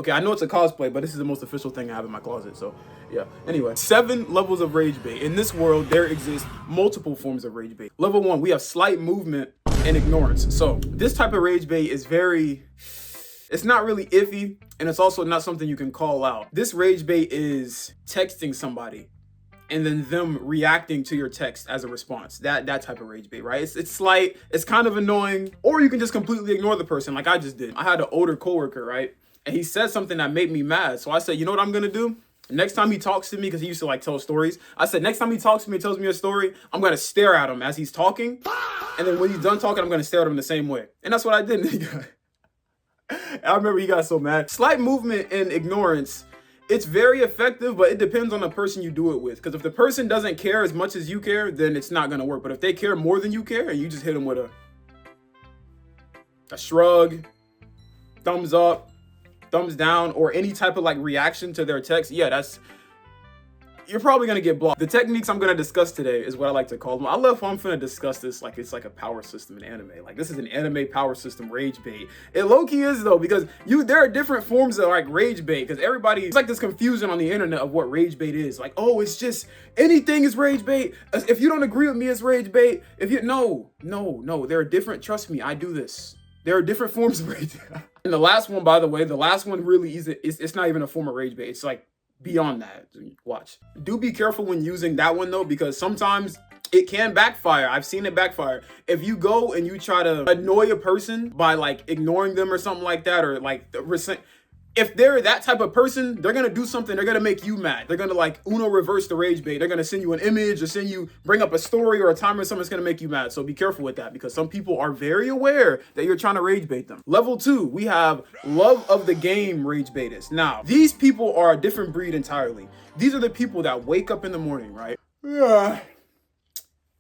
Okay, I know it's a cosplay, but this is the most official thing I have in my closet, so yeah. Anyway, 7 levels of rage bait. In this world, there exist multiple forms of rage bait. Level 1, we have slight movement and ignorance. So this type of rage bait is it's not really iffy, and it's also not something you can call out. This rage bait is texting somebody and then them reacting to your text as a response. That type of rage bait, right? It's slight, it's kind of annoying, or you can just completely ignore the person like I just did. I had an older coworker, right? And he said something that made me mad. So I said, you know what I'm gonna do? Next time he talks to me, because he used to like tell stories, I said, next time he talks to me and tells me a story, I'm gonna stare at him as he's talking. And then when he's done talking, I'm gonna stare at him the same way. And that's what I did. I remember he got so mad. Slight movement and ignorance, it's very effective, but it depends on the person you do it with. Because if the person doesn't care as much as you care, then it's not gonna work. But if they care more than you care, and you just hit them with a shrug, thumbs up, thumbs down, or any type of like reaction to their text, yeah, you're probably gonna get blocked. The techniques I'm gonna discuss today is what I like to call them. I love how I'm finna discuss this like it's like a power system in anime. Like this is an anime power system rage bait. It low-key is though, because there are different forms of like rage bait, because it's like this confusion on the internet of what rage bait is. Like, oh, it's just anything is rage bait. If you don't agree with me, it's rage bait. No, there are different, trust me, I do this. There are different forms of rage. And the last one, by the way, the last one really is, it's not even a form of rage bait. It's like beyond that. Watch. Do be careful when using that one though, because sometimes it can backfire. I've seen it backfire. If you go and you try to annoy a person by like ignoring them or something like that, or like if they're that type of person, they're gonna do something, they're gonna make you mad. They're gonna like Uno reverse the rage bait. They're gonna send you an image or bring up a story or a timer or something that's gonna make you mad. So be careful with that, because some people are very aware that you're trying to rage bait them. Level 2, we have love of the game rage baiters. Now, these people are a different breed entirely. These are the people that wake up in the morning, right?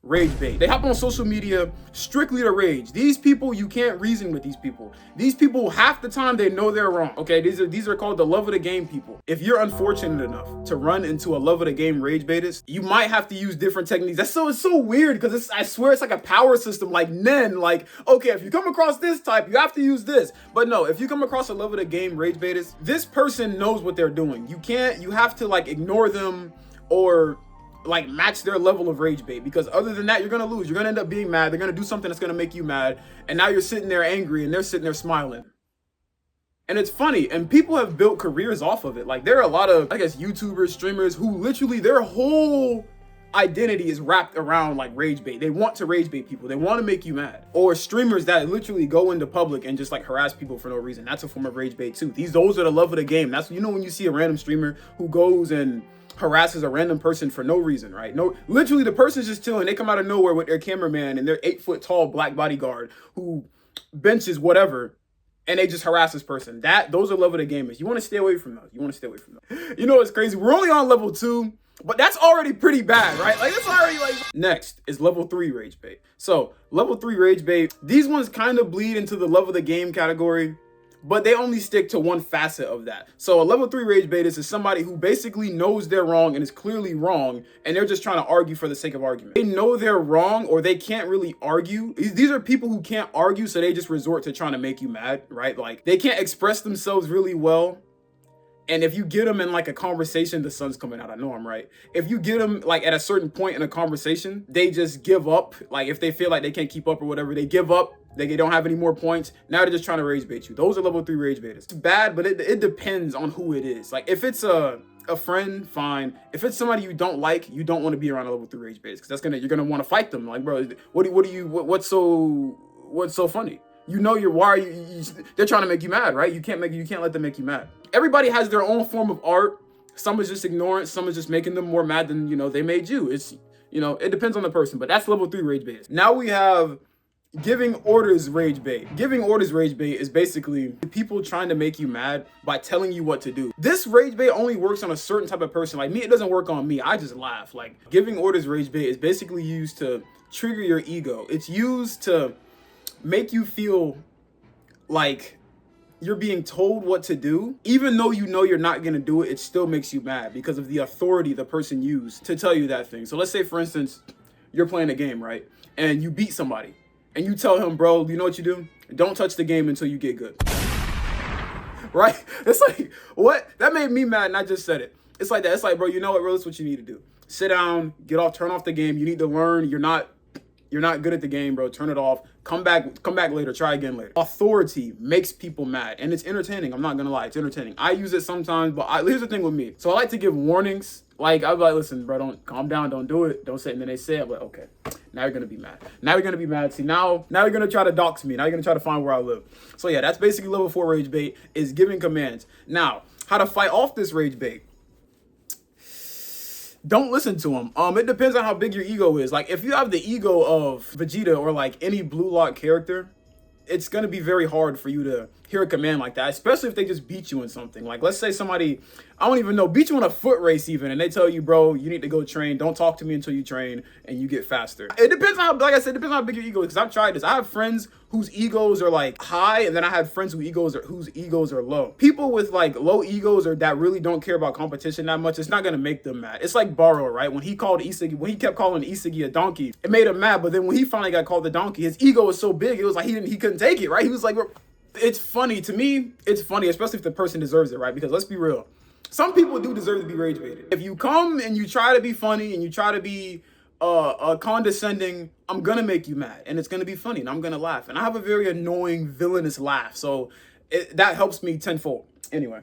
Rage bait. They hop on social media strictly to rage. These people, you can't reason with these people. These people, half the time, they know they're wrong. Okay, these are called the love of the game people. If you're unfortunate enough to run into a love of the game rage baiters, you might have to use different techniques. It's so weird, because I swear it's like a power system, like Nen. Like, okay, if you come across this type, you have to use this. But no, if you come across a love of the game rage baiters, this person knows what they're doing. You have to like ignore them or like match their level of rage bait, because other than that, you're gonna lose. You're gonna end up being mad. They're gonna do something that's gonna make you mad, and now you're sitting there angry and they're sitting there smiling. And it's funny, and people have built careers off of it. Like there are a lot of, I guess, YouTubers, streamers who literally their whole identity is wrapped around like rage bait. They want to rage bait people. They want to make you mad. Or streamers that literally go into public and just like harass people for no reason. That's a form of rage bait too. Those are the love of the game. That's, when you see a random streamer who goes and harasses a random person for no reason, right? No, literally the person's just chilling. They come out of nowhere with their cameraman and their 8-foot tall black bodyguard who benches whatever, and they just harass this person. Those are love of the gamers. You want to stay away from those. You know what's crazy? We're only on level 2, but that's already pretty bad, right? Like it's already like. Next is level 3 rage bait. So level 3 rage bait, these ones kind of bleed into the love of the game category, but they only stick to one facet of that. So a level 3 rage baitist is somebody who basically knows they're wrong and is clearly wrong, and they're just trying to argue for the sake of argument. They know they're wrong, or they can't really argue. These are people who can't argue, so they just resort to trying to make you mad, right? Like they can't express themselves really well. And if you get them in like a conversation, the sun's coming out, I know I'm right. If you get them like at a certain point in a conversation, they just give up. Like if they feel like they can't keep up or whatever, they give up. They don't have any more points. Now they're just trying to rage bait you. Those are level 3 rage baiters. It's bad, but it depends on who it is. Like if it's a friend, fine. If it's somebody you don't like, you don't want to be around a level 3 rage baiters, because you're gonna want to fight them. Like, bro, what's so funny? They're trying to make you mad, right? You can't let them make you mad. Everybody has their own form of art. Some is just ignorance, some is just making them more mad than they made you. It's it depends on the person, but that's level 3 rage baiters. Now we have giving orders rage bait. Giving orders rage bait is basically people trying to make you mad by telling you what to do. This rage bait only works on a certain type of person. Like me, it doesn't work on me. I just laugh. Like giving orders rage bait is basically used to trigger your ego. It's used to make you feel like you're being told what to do. Even though you're not gonna do it, it still makes you mad because of the authority the person used to tell you that thing. So let's say, for instance, you're playing a game, right? And you beat somebody. And you tell him, bro, you know what you do? Don't touch the game until you get good. right? It's like, what? That made me mad, and I just said it. It's like that. It's like, bro, you know what, bro? That's what you need to do. Sit down, turn off the game. You need to learn. You're not good at the game, bro. Turn it off. Come back later. Try again later. Authority makes people mad, and it's entertaining. I'm not gonna lie, it's entertaining. I use it sometimes, but here's the thing with me. So I like to give warnings. Like, I'll be like, listen, bro, don't calm down, don't do it, don't say it. And then they say it, but okay, now you're gonna be mad. Now you're gonna be mad. See, now you're gonna try to dox me. Now you're gonna try to find where I live. So yeah, that's basically level 4 rage bait, is giving commands. Now, how to fight off this rage bait? Don't listen to him. It depends on how big your ego is. Like, if you have the ego of Vegeta or like any Blue Lock character, it's gonna be very hard for you to hear a command like that, especially if they just beat you in something. Like, let's say somebody, I don't even know, beat you in a foot race even, and they tell you, bro, you need to go train. Don't talk to me until you train and you get faster. It depends on how, like I said, it depends on how big your ego is, because I've tried this. I have friends whose egos are like high, and then I had friends whose egos are low. People with like low egos or that really don't care about competition that much, it's not gonna make them mad. It's like Baro, right? When he kept calling Isagi a donkey, it made him mad. But then when he finally got called the donkey, his ego was so big, it was like he couldn't take it, right? He was like, it's funny to me. It's funny, especially if the person deserves it, right? Because let's be real, some people do deserve to be rage baited. If you come and you try to be funny and you try to be condescending, I'm gonna make you mad, and it's gonna be funny, and I'm gonna laugh, and I have a very annoying villainous laugh, so that helps me tenfold. Anyway.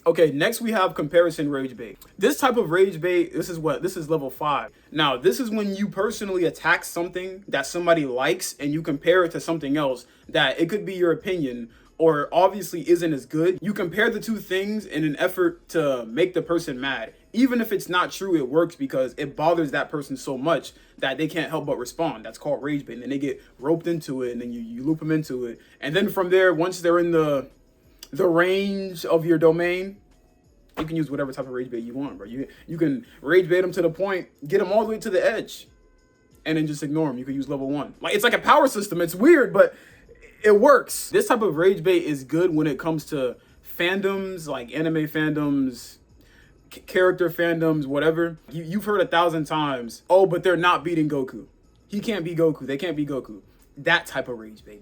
Okay, next we have comparison rage bait. This type of rage bait, this is level 5. Now, this is when you personally attack something that somebody likes and you compare it to something else that it could be your opinion or obviously isn't as good. You compare the two things in an effort to make the person mad. Even if it's not true, it works because it bothers that person so much that they can't help but respond. That's called rage bait. And then they get roped into it, and then you loop them into it. And then from there, once they're in the range of your domain, you can use whatever type of rage bait you want, bro. You can rage bait them to the point, get them all the way to the edge, and then just ignore them. You can use level 1. Like, it's like a power system. It's weird, but it works. This type of rage bait is good when it comes to fandoms, like anime fandoms, character fandoms, whatever. You've heard 1,000 times, oh, but they're not beating Goku. He can't be Goku. They can't be Goku. That type of rage bait.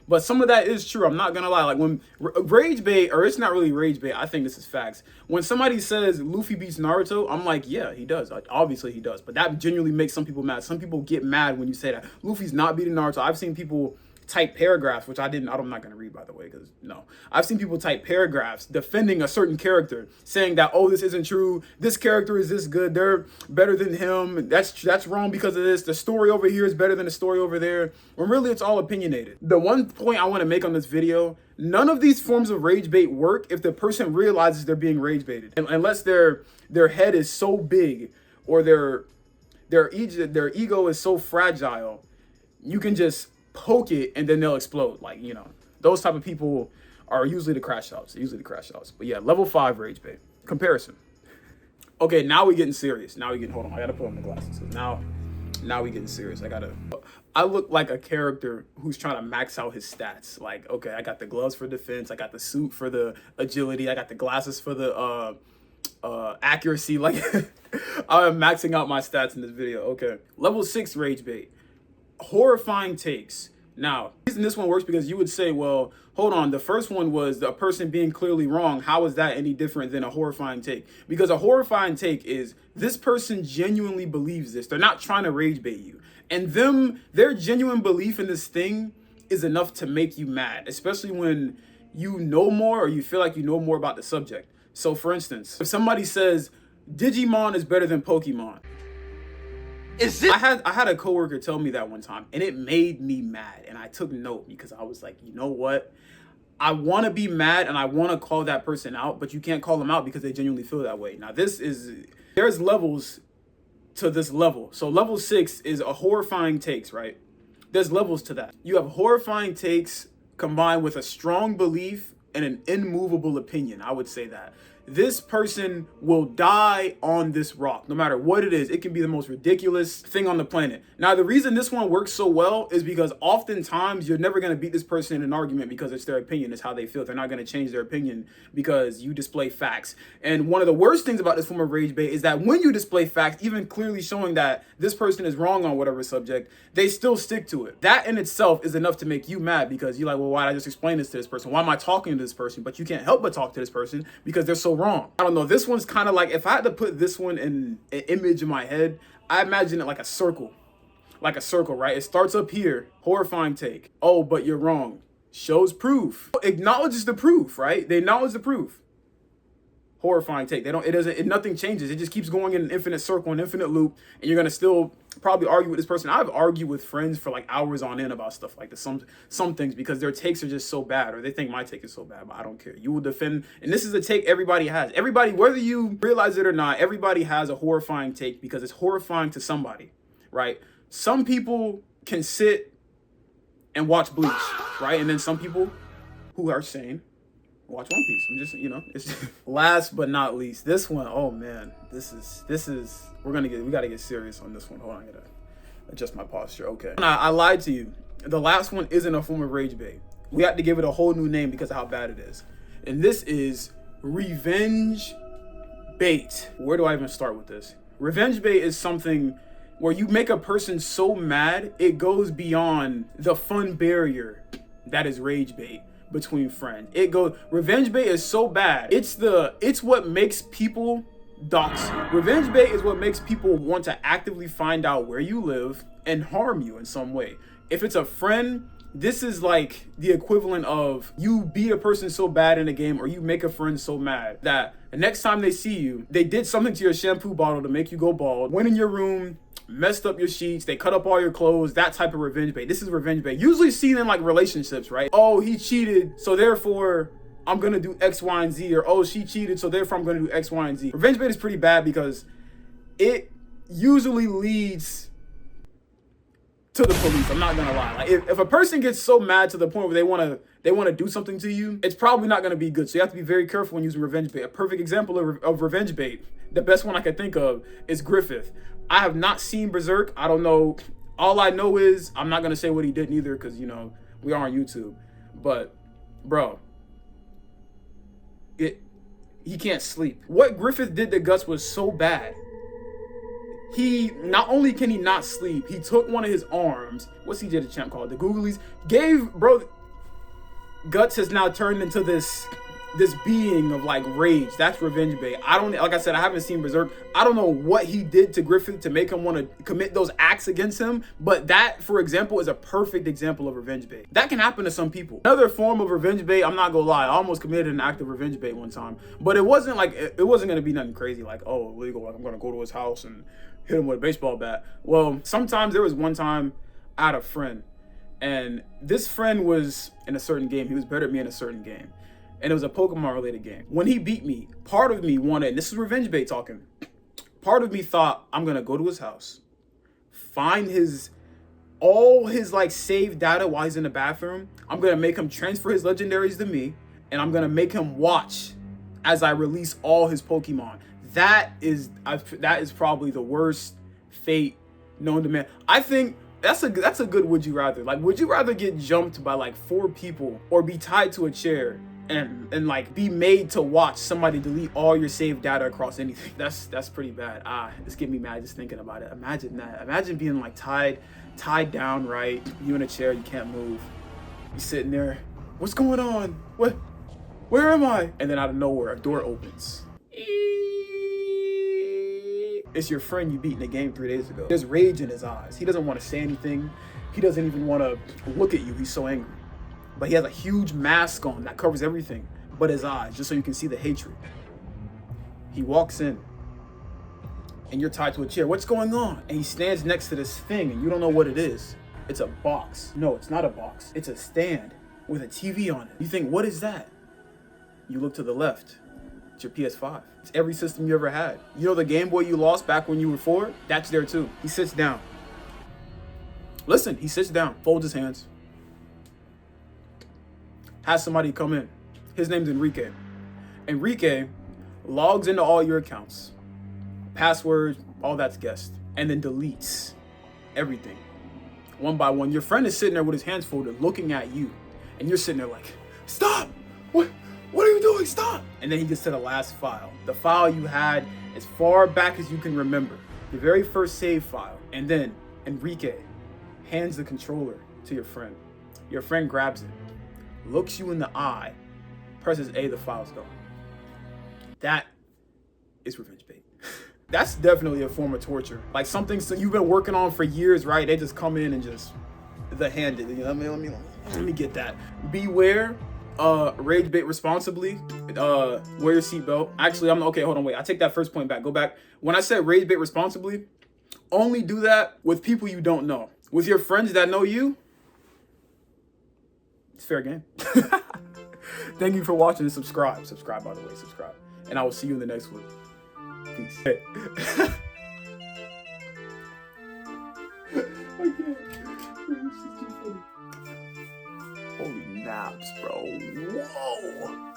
But some of that is true. I'm not gonna lie. Like, when rage bait, or it's not really rage bait, I think this is facts. When somebody says Luffy beats Naruto, I'm like, yeah, he does. Obviously he does. But that genuinely makes some people mad. Some people get mad when you say that Luffy's not beating Naruto. I've seen people type paragraphs, which I'm not going to read, by the way, because no. I've seen people type paragraphs defending a certain character, saying that, oh, this isn't true. This character is this good. They're better than him. That's wrong because of this. The story over here is better than the story over there. When really it's all opinionated. The one point I want to make on this video, none of these forms of rage bait work if the person realizes they're being rage baited. And unless their head is so big or their ego is so fragile, you can just poke it and then they'll explode. Like, you know, those type of people are usually the crash outs. But yeah, level 5 rage bait. Comparison. Okay, now we getting serious. Hold on, I gotta put on the glasses. Now we getting serious. I look like a character who's trying to max out his stats. Like, okay, I got the gloves for defense, I got the suit for the agility, I got the glasses for the accuracy. Like, I'm maxing out my stats in this video. Okay, level 6 rage bait. Horrifying takes. Now, the reason this one works because you would say, well, hold on, the first one was the person being clearly wrong. How is that any different than a horrifying take? Because a horrifying take is this person genuinely believes this. They're not trying to rage bait you. And their genuine belief in this thing is enough to make you mad, especially when you know more or you feel like you know more about the subject. So for instance, if somebody says Digimon is better than Pokemon, I had a coworker tell me that one time, and it made me mad, and I took note because I was like, you know what? I want to be mad and I want to call that person out, but you can't call them out because they genuinely feel that way. Now, there's levels to this level. So level 6 is a horrifying takes, right? There's levels to that. You have horrifying takes combined with a strong belief and an immovable opinion. I would say that. this person will die on this rock, no matter what it is. It can be the most ridiculous thing on the planet. Now, the reason this one works so well is because oftentimes you're never going to beat this person in an argument because it's their opinion, it's how they feel. They're not going to change their opinion because you display facts. And one of the worst things about this form of rage bait is that when you display facts, even clearly showing that this person is wrong on whatever subject, they still stick to it. That in itself is enough to make you mad because you're like, well, why did I just explain this to this person? Why am I talking to this person? But you can't help but talk to this person because they're so wrong. I don't know. This one's kind of like, if I had to put this one in an image in my head, I imagine it like a circle. Like a circle, right? It starts up here. Horrifying take. Oh, but you're wrong. Shows proof. Acknowledges the proof, right? They acknowledge the proof. Horrifying take. Nothing changes. It just keeps going in an infinite circle, an infinite loop, and you're gonna still probably argue with this person. I've argued with friends for like hours on end about stuff like this. Some things because their takes are just so bad, or they think my take is so bad, but I don't care. You will defend, and this is a take everybody has. Everybody, whether you realize it or not, everybody has a horrifying take because it's horrifying to somebody, right? Some people can sit and watch Bleach, right? And then some people who are sane watch One Piece. I'm just, it's last but not least, this one. Oh man, this is we gotta get serious on this one. Hold on, I gotta adjust my posture. Okay. I lied to you. The last one isn't a form of rage bait. We have to give it a whole new name because of how bad it is. And this is revenge bait. Where do I even start with this? Revenge bait is something where you make a person so mad, it goes beyond the fun barrier that is rage bait between friends. Revenge bait is so bad. It's what makes people dox you. Revenge bait is what makes people want to actively find out where you live and harm you in some way. If it's a friend, this is like the equivalent of you beat a person so bad in a game, or you make a friend so mad that the next time they see you, they did something to your shampoo bottle to make you go bald, went in your room, messed up your sheets, they cut up all your clothes, that type of revenge bait. This is revenge bait. Usually seen in like relationships, right? Oh, he cheated, so therefore I'm gonna do X, Y, and Z. Or oh, she cheated, so therefore I'm gonna do X, Y, and Z. Revenge bait is pretty bad because it usually leads to the police. I'm not gonna lie. Like if a person gets so mad to the point where they wanna do something to you, it's probably not gonna be good. So you have to be very careful when using revenge bait. A perfect example of revenge bait, the best one I can think of, is Griffith. I have not seen Berserk. I don't know. All I know is, I'm not gonna say what he did neither because we are on YouTube. But bro, he can't sleep. What Griffith did to Guts was so bad. He not only can he not sleep, he took one of his arms. What's he did a champ called? The Googlies. Guts has now turned into this being of like rage. That's revenge bait. Like I said, I haven't seen Berserk. I don't know what he did to Griffith to make him want to commit those acts against him, but that, for example, is a perfect example of revenge bait. That can happen to some people. Another form of revenge bait, I'm not gonna lie, I almost committed an act of revenge bait one time, but it wasn't gonna be nothing crazy like, oh, illegal, like I'm gonna go to his house and hit him with a baseball bat. Well, sometimes there was one time I had a friend, and this friend was in a certain game. He was better than me in a certain game. And it was a Pokemon related game. When he beat me, part of me wanted, and this is revenge bait talking, part of me thought, I'm gonna go to his house, find all his like saved data while he's in the bathroom. I'm gonna make him transfer his legendaries to me, and I'm gonna make him watch as I release all his Pokemon. That is probably the worst fate known to man. I think that's a good would you rather. Like, would you rather get jumped by like 4 people or be tied to a chair and like be made to watch somebody delete all your saved data across anything? That's pretty bad. It's getting me mad just thinking about it. Imagine that. Imagine being like tied down, right? You in a chair, you can't move. You sitting there. What's going on? Where am I? And then out of nowhere, a door opens. It's your friend you beat in a game 3 days ago. There's rage in his eyes. He doesn't want to say anything. He doesn't even want to look at you. He's so angry. But he has a huge mask on that covers everything but his eyes, just so you can see the hatred. He walks in, and you're tied to a chair. What's going on? And he stands next to this thing, and you don't know what it is. It's a box. No, it's not a box. It's a stand with a TV on it. You think, what is that? You look to the left. It's your PS5. It's every system you ever had. You know the Game Boy you lost back when you were 4? That's there too. He sits down. Listen, he sits down, folds his hands, has somebody come in. His name's Enrique. Enrique logs into all your accounts, passwords, all that's guessed, and then deletes everything one by one. Your friend is sitting there with his hands folded looking at you, and you're sitting there like, stop, what are you doing, stop. And then he gets to the last file, the file you had as far back as you can remember, the very first save file. And then Enrique hands the controller to your friend. Your friend grabs it, looks you in the eye, presses A, the file's gone. That is revenge bait. That's definitely a form of torture. Like something you've been working on for years, right? They just come in and just hand it. You know, let me get that. Beware. Rage bait responsibly. Wear your seatbelt. Actually, okay. Hold on, wait. I take that first point back. Go back. When I said rage bait responsibly, only do that with people you don't know. With your friends that know you, it's fair game. Thank you for watching and subscribe. Subscribe, by the way. Subscribe. And I will see you in the next one. Peace. Hey. Holy naps, bro. Whoa.